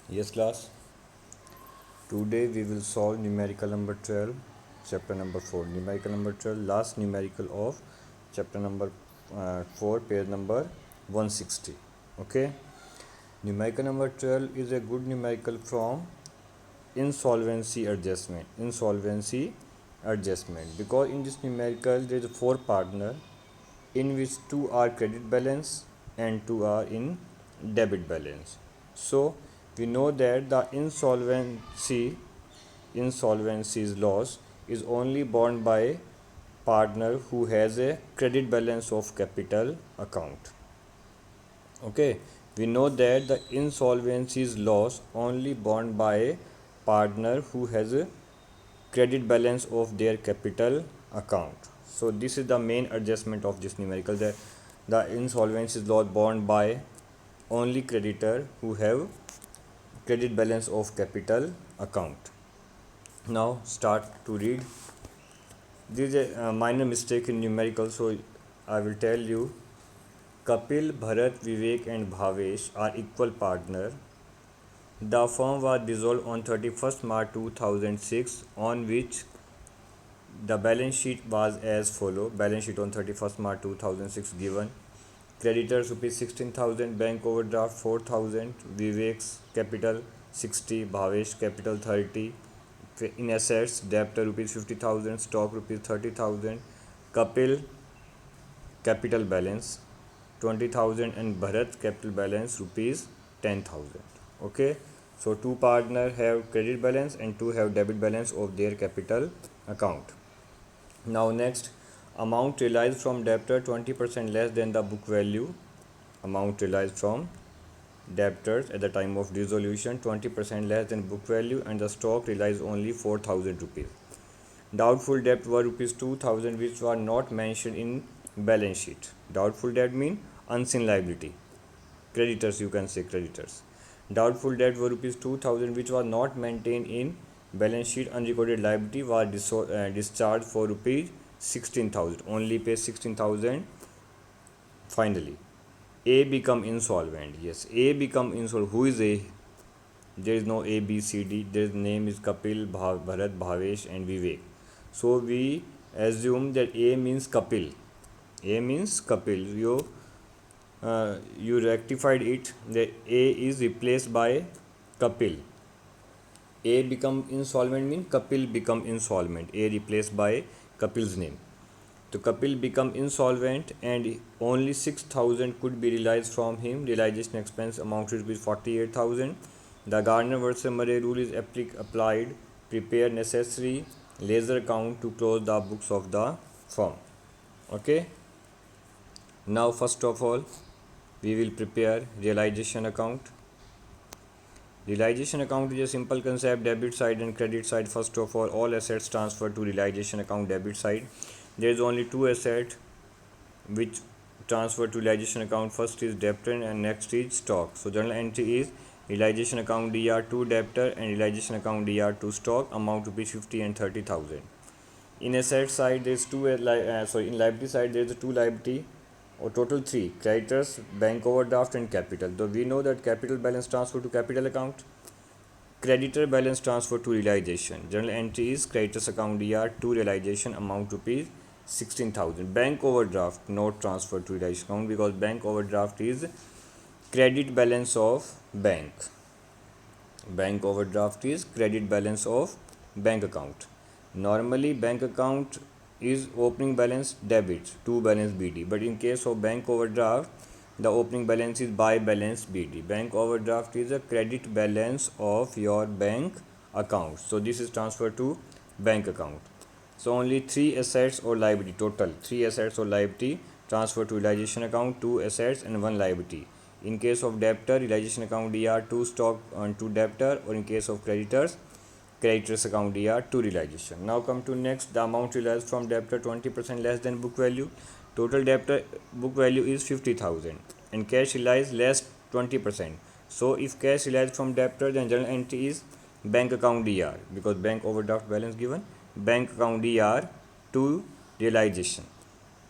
Yes, class. Today we will solve numerical number 12, chapter number 4. Numerical number 12, last numerical of chapter number 4, page number 160. Okay. Numerical number 12 is a good numerical from insolvency adjustment. Insolvency adjustment. Because in this numerical there is a four partner in which two are credit balance and two are in debit balance. So we know that the insolvency's loss is only borne by partner who has a credit balance of capital account. Okay, we know that the insolvency's loss only borne by a partner who has a credit balance of their capital account. So this is the main adjustment of this numerical, that the insolvency is loss borne by only creditor who have credit balance of capital account. Now start to read. This is a minor mistake in numerical, so I will tell you. Kapil, Bharat, Vivek and Bhavesh are equal partner. The firm was dissolved on 31st March 2006, on which the balance sheet was as follow. Balance sheet on 31st March 2006 given. Creditors rupees 16,000, bank overdraft 4,000, Vivek's capital 60, Bhavesh capital 30. In assets, debtor rupees 50,000, stock rupees 30,000, Kapil capital balance 20,000 and Bharat capital balance rupees 10,000. Okay, so two partner have credit balance and two have debit balance of their capital account. Now next, amount realized from debtor 20% less than the book value. Amount realized from debtors at the time of dissolution 20% less than book value, and the stock realized only 4,000 rupees. Doubtful debt were rupees 2,000 which were not mentioned in balance sheet. Doubtful debt mean unseen liability. Creditors, you can say creditors. Doubtful debt were rupees 2,000 which was not maintained in balance sheet. Unrecorded liability was discharged for rupees 16,000. Only pay 16,000. Finally, A become insolvent. Yes, A become insolvent. Who is A? There is no A, B, C, D. Their name is Kapil, Bharat, Bhavesh and Vivek. So we assume that A means Kapil. A means Kapil. You rectified it. The A is replaced by Kapil. A become insolvent means Kapil become insolvent. A replaced by Kapil's name. So Kapil become insolvent and only 6,000 could be realized from him. Realization expense amounted to 48,000. The Gardner versus Murray rule is applied. Prepare necessary ledger account to close the books of the firm. Okay. Now first of all, we will prepare realization account. Realization account is a simple concept, debit side and credit side. First of all assets transfer to realization account debit side. There is only two assets which transfer to realization account. First is debtor and next is stock. So journal entry is realization account DR2 debtor and realization account DR2 stock, amount to be 50 and 30,000. In asset side there is two in liability side there is two liability, or total three: creditors, bank overdraft and capital. So we know that capital balance transfer to capital account, creditor balance transfer to realization. Journal entry is creditors account DR2 realization, amount rupees 16,000. Bank overdraft not transfer to realization account because bank overdraft is credit balance of bank. Bank overdraft is credit balance of bank account. Normally bank account is opening balance debit to balance BD, but in case of bank overdraft the opening balance is by balance BD. Bank overdraft is a credit balance of your bank account, so this is transferred to bank account. So only three assets or liability, total three assets or liability transfer to realization account, two assets and one liability. In case of debtor, realization account DR2 stock and two debtor, or in case of creditors, creditors account DR2 realization. Now come to next, the amount realized from debtor 20% less than book value. Total debtor book value is 50,000 and cash realized less 20%. So if cash realized from debtor, then general entry is bank account DR, because bank overdraft balance given. Bank account DR to realization.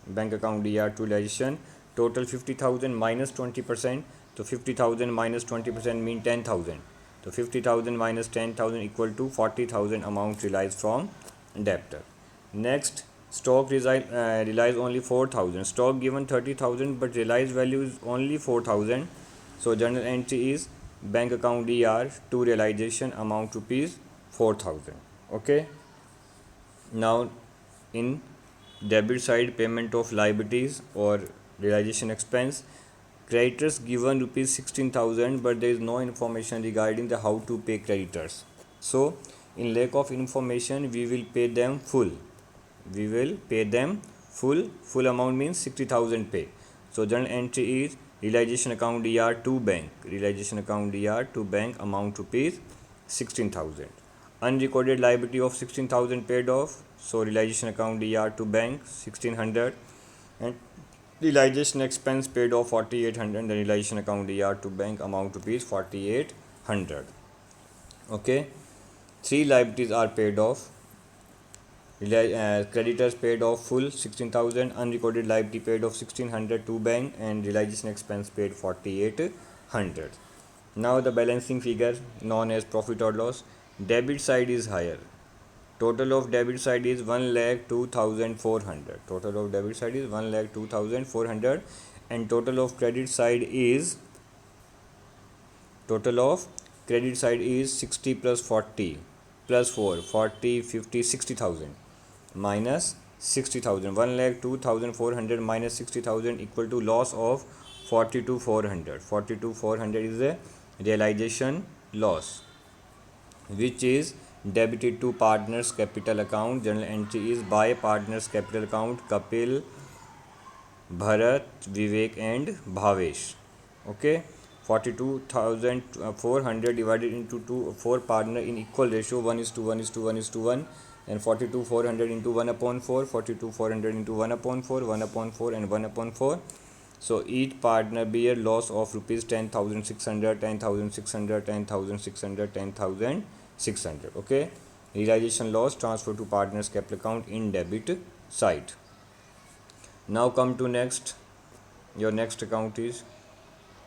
Bank account DR to realization. Total 50,000 minus 20%. So 50,000 minus 20% mean 10,000. So 50,000 minus 10,000 equal to 40,000 amount realized from debtor. Next, stock relies only 4,000. Stock given 30,000 but realized value is only 4,000. So journal entry is bank account DR to realization amount rupees 4,000. Okay. Now in debit side, payment of liabilities or realization expense, creditors given rupees 16,000 but there is no information regarding the how to pay creditors. So in lack of information we will pay them full. We will pay them full amount means 60,000 pay. So journal entry is realization account DR to bank, realization account DR to bank amount rupees 16,000. Unrecorded liability of 16,000 paid off, so realization account DR to bank 1600, and realization expense paid off 4800, the realization account DR to bank amount rupees 4800. Okay, three liabilities are paid off. Creditors paid off full 16,000, unrecorded liability paid off 1600 to bank, and realization expense paid 4800. Now the balancing figure known as profit or loss. Debit side is higher. Total of debit side is 1,02,400. Total of debit side is 1,02,400, and total of credit side is 60 plus 40 plus 4 40 50 60,000 minus 60,000. 1,02,400 minus 60,000 equal to loss of 42,400. 42,400 is a realization loss which is debited to partners capital account. Journal entry is by partners capital account Kapil, Bharat, Vivek and Bhavesh. Okay, 42,400 divided into 4 partner in equal ratio, 1:1:1:1, and 42,400 into 1/4, 42,400 into 1/4, 1/4 and 1/4. So each partner bear loss of rupees 10,600, 10,600, 10,600, 10,600. Okay, realization loss transfer to partners capital account in debit side. Now come to next. Your next account is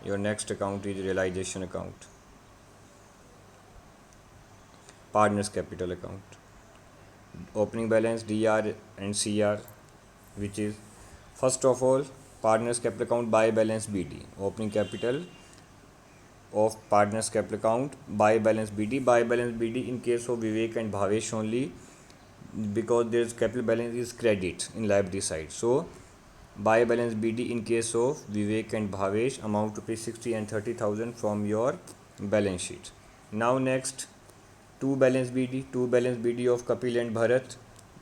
realization account, partners capital account. Opening balance DR and CR, which is first of all partners capital account by balance BD. Opening capital of partners capital account by balance BD. By balance BD in case of Vivek and Bhavesh only, because there's capital balance is credit in liability side. So by balance BD in case of Vivek and Bhavesh amount to pay 60 and 30,000 from your balance sheet. Now next, two balance BD of Kapil and Bharat.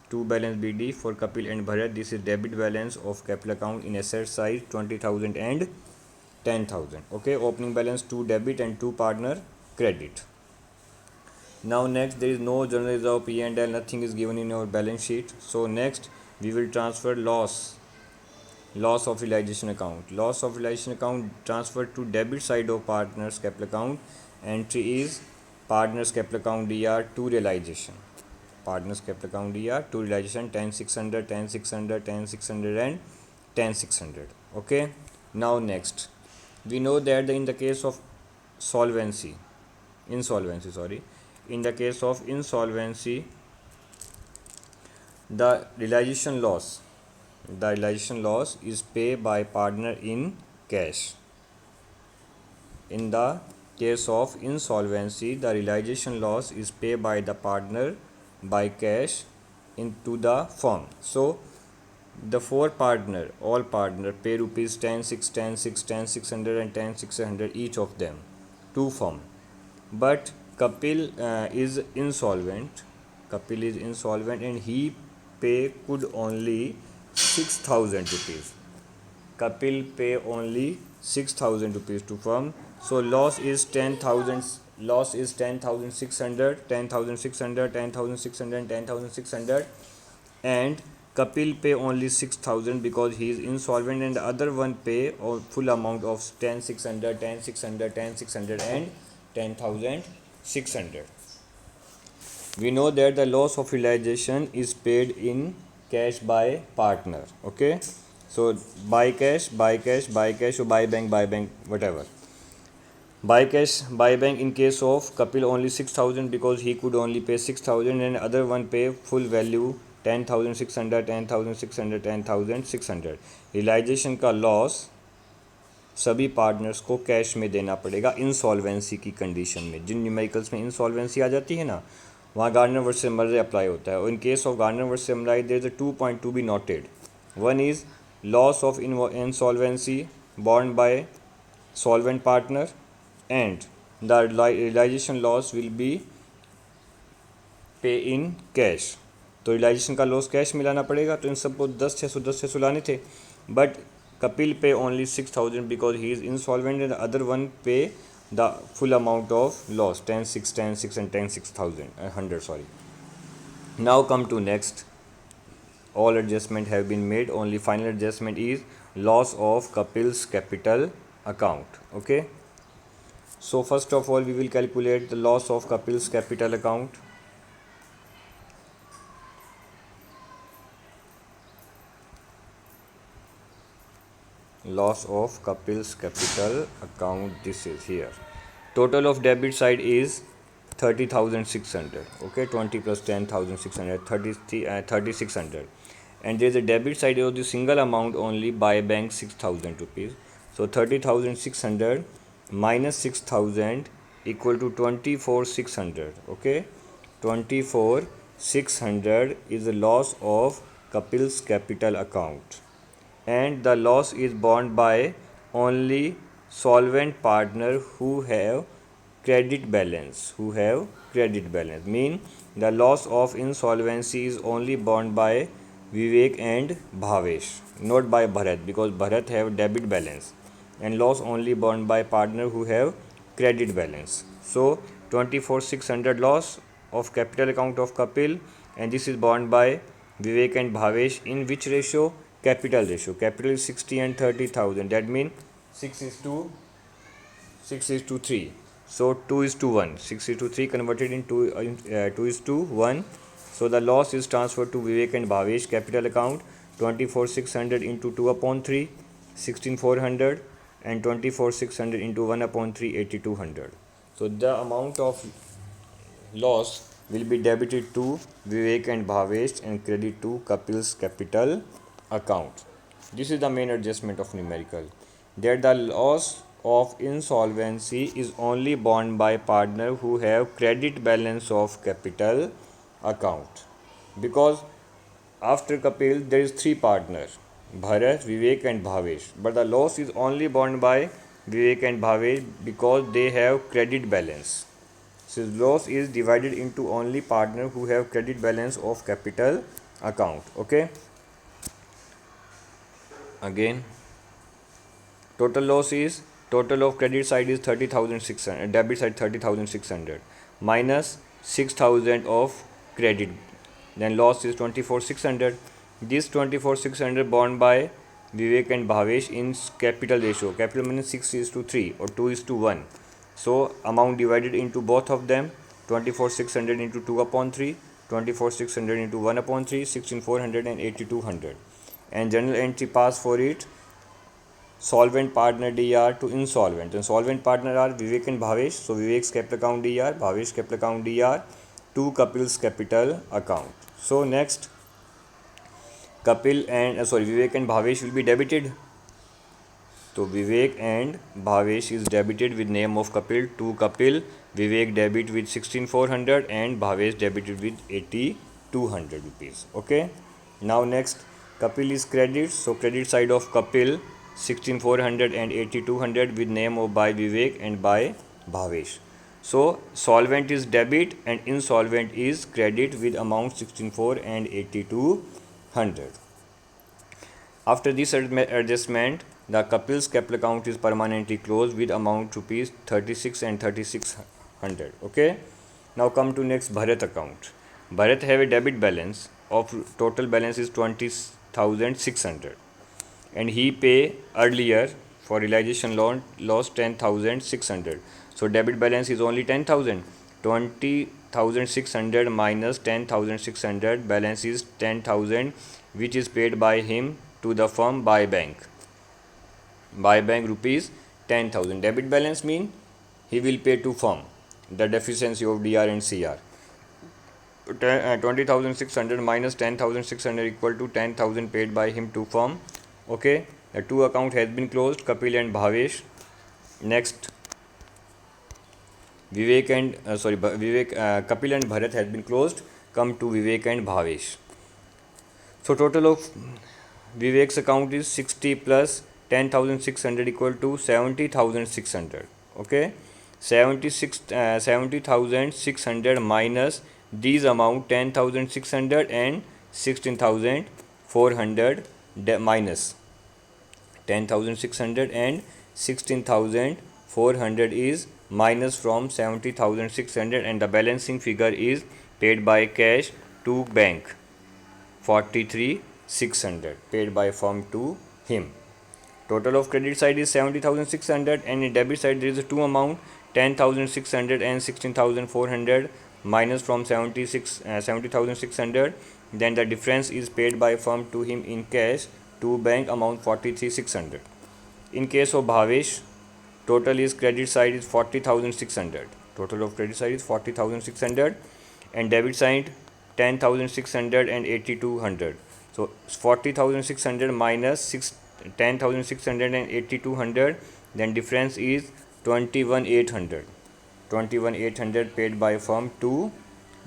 Two balance BD for Kapil and Bharat. This is debit balance of capital account in asset side 20,000 and 10,000. Okay, opening balance 2 debit and 2 partner credit. Now next, there is no general reserve P&L, nothing is given in our balance sheet. So next we will transfer loss of realization account. Loss of realization account transferred to debit side of partners capital account. Entry is partners capital account DR to realization. Partners capital account DR to realization 10,600, 10,600, 10,600 and 10,600. Okay. Now next, we know that in the case of insolvency, in the case of insolvency, the realization loss is paid by partner in cash. In the case of insolvency, the realization loss is paid by the partner by cash into the firm. So the all partner pay rupees 10,600, 10,600, 10,600 and 10,600 each of them to firm. But Kapil is insolvent. And he could only 6,000 rupees. Kapil pay only 6,000 rupees to firm. So loss is 10,000. Loss is 10,600, 10,600, 10,600 and 10,600. And Kapil pay only 6,000 because he is insolvent, and the other one pay full amount of 10,600, 10,600, 10,600 and 10,600. We know that the loss of realization is paid in cash by partner. Okay, so by cash or by bank, whatever. Buy bank in case of Kapil only 6,000 because he could only pay 6,000 and other one pay full value 10,600, 10,600, 10,600. Realisation का loss सभी partners को cash में देना पड़ेगा insolvency की condition में। जिन numericals में insolvency आ जाती है ना, वहाँ गार्डनर वर्सेस मर्रे अप्लाई होता है। और in case of Gardner versus Murray there is a 2 point to be noted. One is loss of insolvency borne by solvent partner and the realization loss will be पे in cash. तो realisation का loss cash मिलाना पड़ेगा, तो इन सबको 10,610 लाने थे, but Kapil pay only 6,000 because he is insolvent and other one pay the full amount of loss 10,600, 10,600 and 10,600 sorry. Now come to next. All adjustment have been made, only final adjustment is loss of Kapil's capital account. Okay, so first of all we will calculate the loss of Kapil's capital account. Loss of Kapil's capital account, this is here. Total of debit side is 30,600. Okay, 20 plus 10,600, 3,600. And there is a debit side of the single amount only, buy bank 6,000 rupees. So 30,600 minus 6,000 equal to 24,600. Okay, 24,600 is the loss of Kapil's capital account, and the loss is borne by only solvent partner who have credit balance. Mean the loss of insolvency is only borne by Vivek and Bhavesh, not by Bharat, because Bharat have debit balance, and loss only borne by partner who have credit balance. So 24,600 loss of capital account of Kapil, and this is borne by Vivek and Bhavesh in which ratio? Capital ratio. Capital is 60 and 30,000. That means 6 is to 3. So 2 is to 1. 6 is to 3 converted into 2 is to 1. So the loss is transferred to Vivek and Bhavesh capital account. 24,600 into 2 upon 3, 16,400, and 24,600 into 1 upon 3, 8,200. So the amount of loss will be debited to Vivek and Bhavesh and credit to Kapil's capital account. This is the main adjustment of numerical, that the loss of insolvency is only borne by partner who have credit balance of capital account, because after Kapil there is 3 partners, Bharat, Vivek and Bhavesh, but the loss is only borne by Vivek and Bhavesh because they have credit balance. So loss is divided into only partner who have credit balance of capital account. Okay, again total loss is, total of credit side is 30,600, debit side 30,600 minus 6,000 of credit, then loss is 24,600. This 24,600 borne by Vivek and Bhavesh in capital ratio. Capital means 6 is to 3 or 2 is to 1. So amount divided into both of them, 24,600 into 2 upon 3, 24,600 into 1 upon 3, 16,400 and 8,200. And general entry pass for it, solvent partner DR to insolvent. And solvent partner are Vivek and Bhavesh. So Vivek's capital account DR, Bhavesh capital account DR to Kapil's capital account. So next, Vivek and Bhavesh will be debited. So Vivek and Bhavesh is debited with name of Kapil to Kapil. Vivek debit with 16,400 and Bhavesh debited with 8,200 rupees. Okay. Now next, Kapil is credit. So credit side of Kapil 16,400 and 8,200 with name of by Vivek and by Bhavesh. So solvent is debit and insolvent is credit with amount 16,400 and 8,200. After this adjustment, the Kapil's capital account is permanently closed with amount rupees 36 and 3,600. Okay. Now come to next Bharat account. Bharat have a debit balance of total balance is 20,600, and he pay earlier for realization loan lost 10,600. So debit balance is only 10,000. 20,600 minus 10,600 balance is 10,000, which is paid by him to the firm by bank rupees 10,000. Debit balance mean he will pay to firm, the deficiency of DR and CR. 20,600 minus 10,600 equal to 10,000 paid by him to firm. Okay, the two account has been closed, Kapil and Bhavesh. Next, Vivek and Kapil and Bharat has been closed. Come to Vivek and Bhavesh. So total of Vivek's account is 60 plus 10,600 equal to 70,600. Okay, 70,600 minus these amount 10,600 and 16,400 minus 10,600 and 16,400 is minus from 70,600, and the balancing figure is paid by cash to bank 43,600 paid by firm to him. Total of credit side is 70,600, and in debit side there is a two amount 10,600 and 16,400 minus from 70,600. Then the difference is paid by firm to him in cash to bank amount 43,600. In case of Bhavesh, total is credit side is 40,600. Total of credit side is 40,600, and debit side 10,600 and 8,200. So 40,600 minus 10,600 and 8,200, then difference is 21,800. 21,800 paid by firm to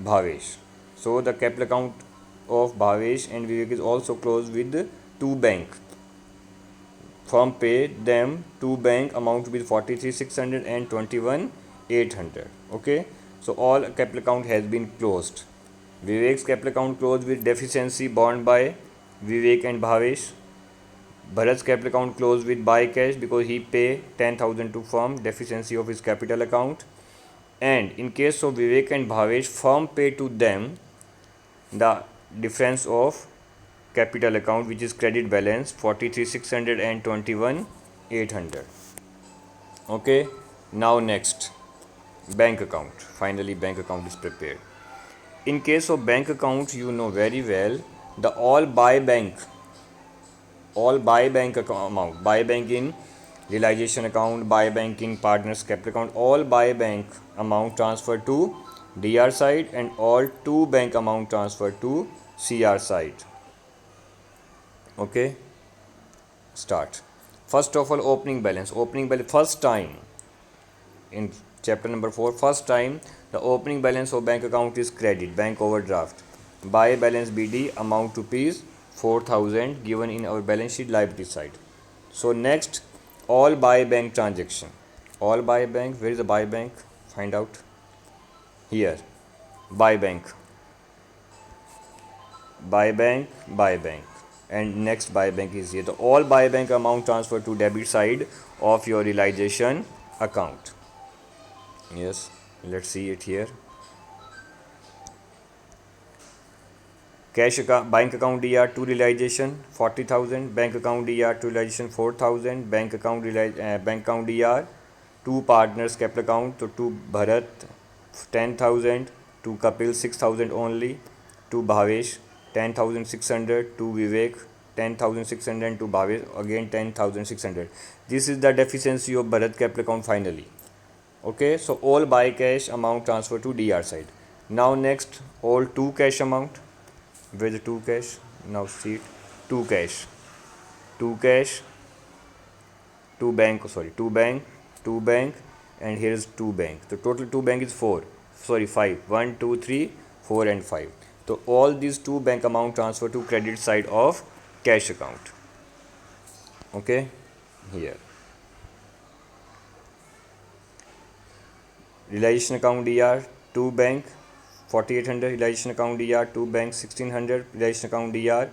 Bhavesh. So the capital account of Bhavesh and Vivek is also closed with two bank. Firm pay them to bank amount to be 43,600 and 21,800. Okay, so all capital account has been closed. Vivek's capital account closed with deficiency borne by Vivek and Bhavesh. Bharat's capital account closed with buy cash because he pay 10,000 to firm, deficiency of his capital account. And in case of Vivek and Bhavesh, firm pay to them the difference of capital account, which is credit balance 43,600 and 21,800. Okay, now next, bank account. Finally bank account is prepared. In case of bank account, you know very well the all buy bank amount, buy bank in realization account, buy bank in partners capital account, all buy bank amount transferred to DR side, and all to bank amount transferred to CR side. Okay, start. First of all, opening balance. First time in chapter number 4, first time the opening balance of bank account is credit, bank overdraft. Buy balance BD amount to rupees 4,000 given in our balance sheet liability side. So next, all buy bank transaction. All buy bank, where is the buy bank? Find out. Here, buy bank, and next buy bank is here. The all buy bank amount transferred to debit side of your realization account. Yes, let's see it here. Cash account, bank account DR to realization 40,000, bank account DR to realization 4,000, bank account DR to partners capital account, to Bharat 10,000, to Kapil 6,000 only, to Bhavesh 10,600, to Vivek 10,600, to Bhavesh again 10,600. This is the deficiency of Bharat capital account finally. Okay, so all buy cash amount transfer to DR side. Now next, all to cash amount. Where the to cash? Now see it. To cash, to bank, and here is to bank. The total to bank is 5. 1, 2, 3, 4 and 5. So all these two bank amount transfer to credit side of cash account. Okay, here. Realization account DR to bank 4,800, realization account DR to bank 1,600, realization account DR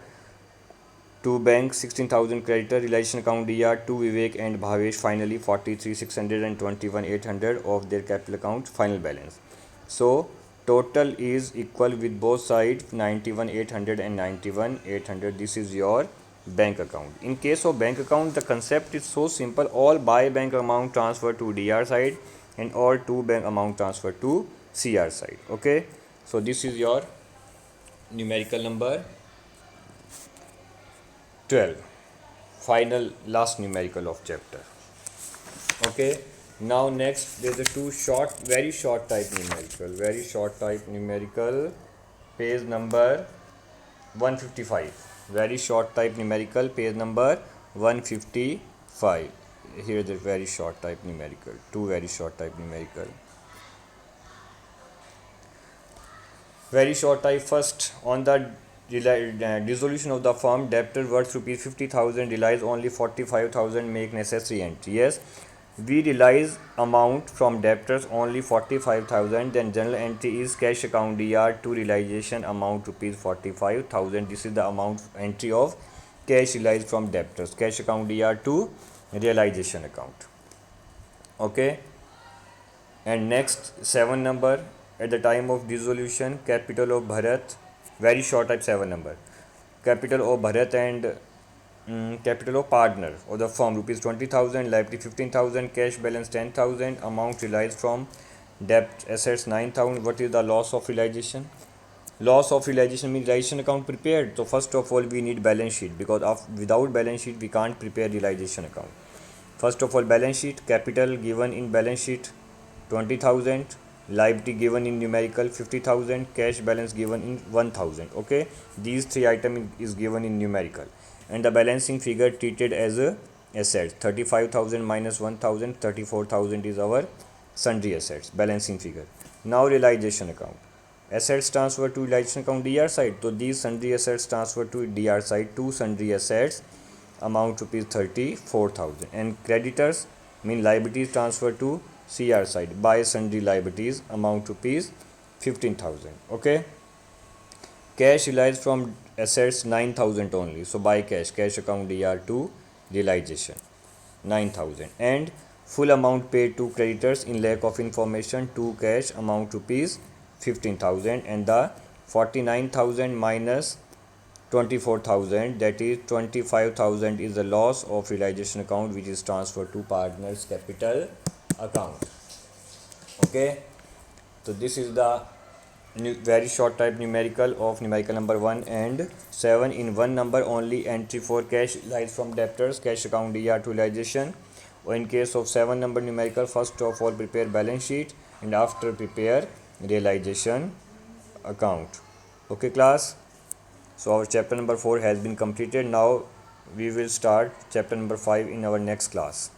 to bank 16,000 creditor, realization account DR to Vivek and Bhavesh finally 43,600 and 21,800 of their capital account final balance. So total is equal with both sides 91,800 and 91,800. This is your bank account. In case of bank account, the concept is so simple. All buy bank amount transfer to DR side and all to bank amount transfer to CR side. Okay, so this is your numerical number 12, final last numerical of chapter. Okay, Now next there's a two short, very short type numerical, very short type numerical, page number 155. Very short type numerical, page number 155. Here is a very short type numerical, two very short type numerical. Very short type. First, on the dissolution of the firm, debtor worth rupees 50,000 relies only 45,000 make necessary entry. Yes, we realize amount from debtors only 45,000. Then general entry is cash account DR to realization amount rupees 45,000. This is the amount entry of cash realized from debtors. Cash account DR to realization account. Okay. And next 7 number, at the time of dissolution, capital of Bharat, very short type 7 number, capital of Bharat and capital of partner or the firm rupees 20,000, liability 15,000, cash balance 10,000, amount realized from debt assets 9,000. What is the loss of realization? Loss of realization means realization account prepared. So first of all we need balance sheet, because without balance sheet we can't prepare realization account. First of all, balance sheet, capital given in balance sheet 20,000, liability given in numerical 50,000, cash balance given in 1,000. Okay, these three items is given in numerical, and the balancing figure treated as a asset. 35,000 minus 1,000, 34,000 is our sundry assets balancing figure. Now realization account. Assets transfer to realization account DR side. So these sundry assets transfer to DR side. Two sundry assets amount rupees 34,000, and creditors mean liabilities transfer to CR side by sundry liabilities amount rupees 15,000. Okay, cash realized from assets 9,000 only, so by cash account DR to realization 9,000, and full amount paid to creditors in lack of information to cash amount rupees 15,000, and the 49,000 minus 24,000, that is 25,000 is the loss of realization account which is transferred to partners capital account. Okay, so this is the very short type numerical of numerical number 1 and 7. In one number only entry for cash lies from debtors, cash account DR to realization. Or in case of 7 number numerical, first of all prepare balance sheet and after prepare realization account. Okay class, so our chapter number 4 has been completed. Now we will start chapter number 5 in our next class.